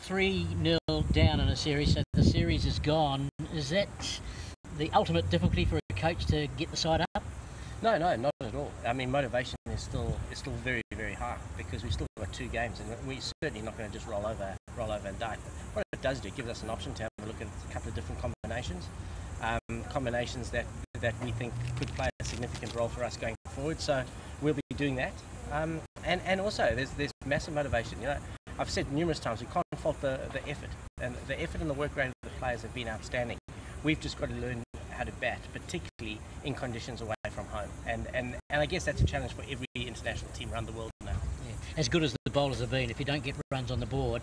3-0 down in a series, so the series is gone. Is that the ultimate difficulty for a coach to get the side up? No, not at all. I mean, motivation is still very, very high because we've still got 2 games, and we're certainly not going to just roll over and die. What it does do, it gives us an option to have a look at a couple of different combinations, combinations that we think could play a significant role for us going forward. So we'll be doing that, and also there's massive motivation. You know, I've said numerous times we can't fault the effort, and the effort and the work rate of the players have been outstanding. We've just got to learn how to bat, particularly in conditions away from home, and I guess that's a challenge for every international team around the world now. Yeah. As good as the bowlers have been, if you don't get runs on the board,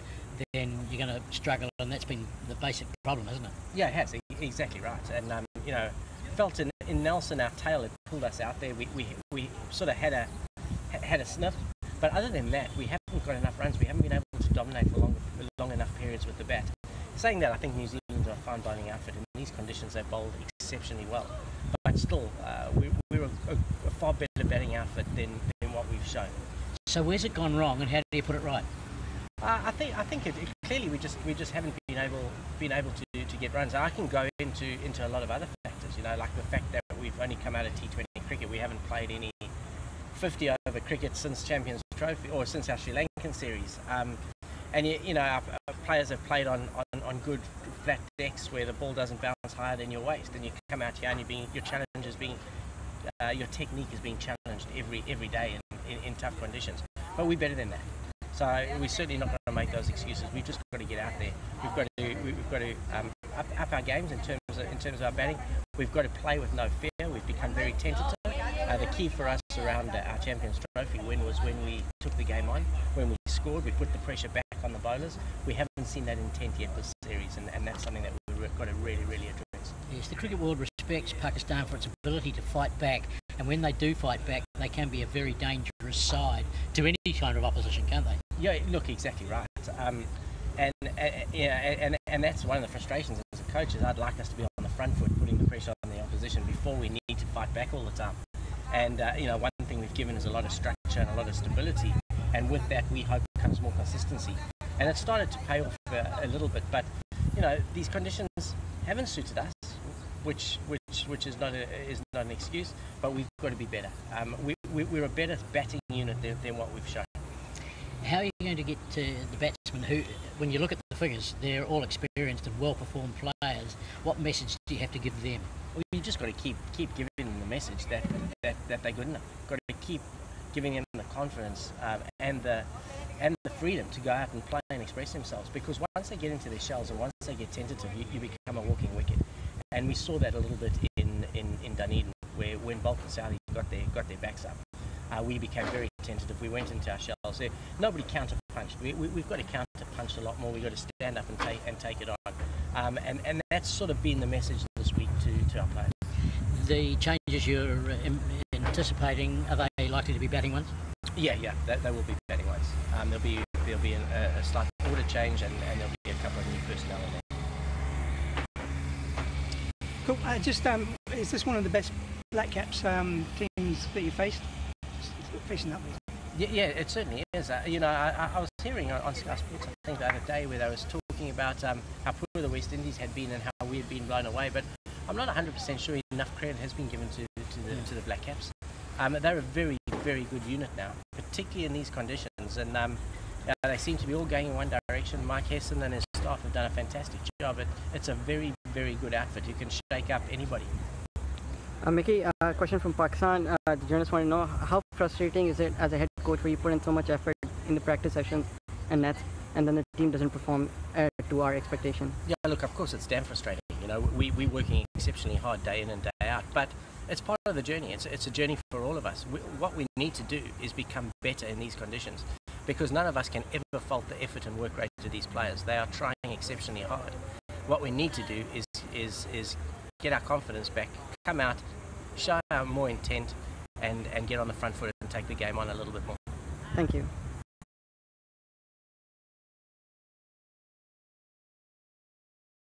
then you're going to struggle, and that's been the basic problem, hasn't it? Yeah, it has. Exactly right. And you know, felt in Nelson, our tail had pulled us out there. We sort of had a sniff, but other than that, we haven't got enough runs. We haven't been able to dominate for long enough periods with the bat. Saying that, I think New Zealand's a fine bowling outfit. In these conditions, they bowled exceptionally well. But still, we're a far better batting outfit than what we've shown. So where's it gone wrong, and how do you put it right? I think it clearly we just haven't been able to get runs. I can go into a lot of other factors. You know, like the fact that we've only come out of T20 cricket. We haven't played any 50 over cricket since Champions Trophy or since our Sri Lankan series. And you know, our players have played on good flat decks where the ball doesn't bounce higher than your waist, and you come out here and your challenge is being your technique is being challenged every day in tough conditions. But we're better than that. So we're certainly not going to make those excuses. We've just got to get out there. We've got to up our games in terms of our batting. We've got to play with no fear. We've become very tentative. The key for us around our Champions Trophy win was when we took the game on, when we scored, we put the pressure back on the bowlers. We haven't seen that intent yet this series, and that's something that we've got to really address. Yes, the cricket world respects Pakistan for its ability to fight back, and when they do fight back, they can be a very dangerous side to any kind of opposition, can't they? Yeah, look, exactly right. And that's one of the frustrations as a coach is I'd like us to be on the front foot, putting the pressure on the opposition before we need to fight back all the time. And you know, one thing we've given is a lot of structure and a lot of stability, and with that we hope comes more consistency. And it started to pay off a little bit, but you know, these conditions haven't suited us, which is not an excuse, but we've got to be better. We're a better batting unit than what we've shown. How are you going to get to the batsmen who, when you look at the figures, they're all experienced and well-performed players? What message do you have to give them? Well, you just got to keep giving them the message that they're good enough. Got to keep giving them the confidence and the freedom to go out and play and express themselves. Because once they get into their shells and once they get tentative, you become a walking wicket. And we saw that a little bit in Dunedin, where when Bulk and Saudi got their backs up, we became very tentative. We went into our shells. There, nobody counter-punched. We've got to counter-punch a lot more. We've got to stand up and take it on. And that's sort of been the message this week to our players. The changes you're anticipating, are they likely to be batting ones? Yeah, they will be batting ones. There'll be a slight order change, and there'll be a couple of new personnel in there. Cool. Is this one of the best Black Caps teams that you faced? Facing that way? Yeah, it certainly is. You know, I was hearing on Sky Sports, I think, the other day, where they was talking about how poor the West Indies had been and how we had been blown away. But I'm not 100% sure enough credit has been given to the Black Caps. They're a very good unit now, particularly in these conditions, and they seem to be all going in one direction. Mike Hesson and his staff have done a fantastic job. It's a very good outfit who can shake up anybody. Mickey, a question from Pakistan. The journalists want to know how frustrating is it as a head coach where you put in so much effort in the practice sessions and nets, and then the team doesn't perform to our expectation? Yeah, look, of course it's damn frustrating. You know, we're working exceptionally hard day in and day out, but it's part of the journey. It's a journey for all of us. What we need to do is become better in these conditions, because none of us can ever fault the effort and work rate of these players. They are trying exceptionally hard. What we need to do is get our confidence back, come out, show our more intent, and get on the front foot and take the game on a little bit more. Thank you.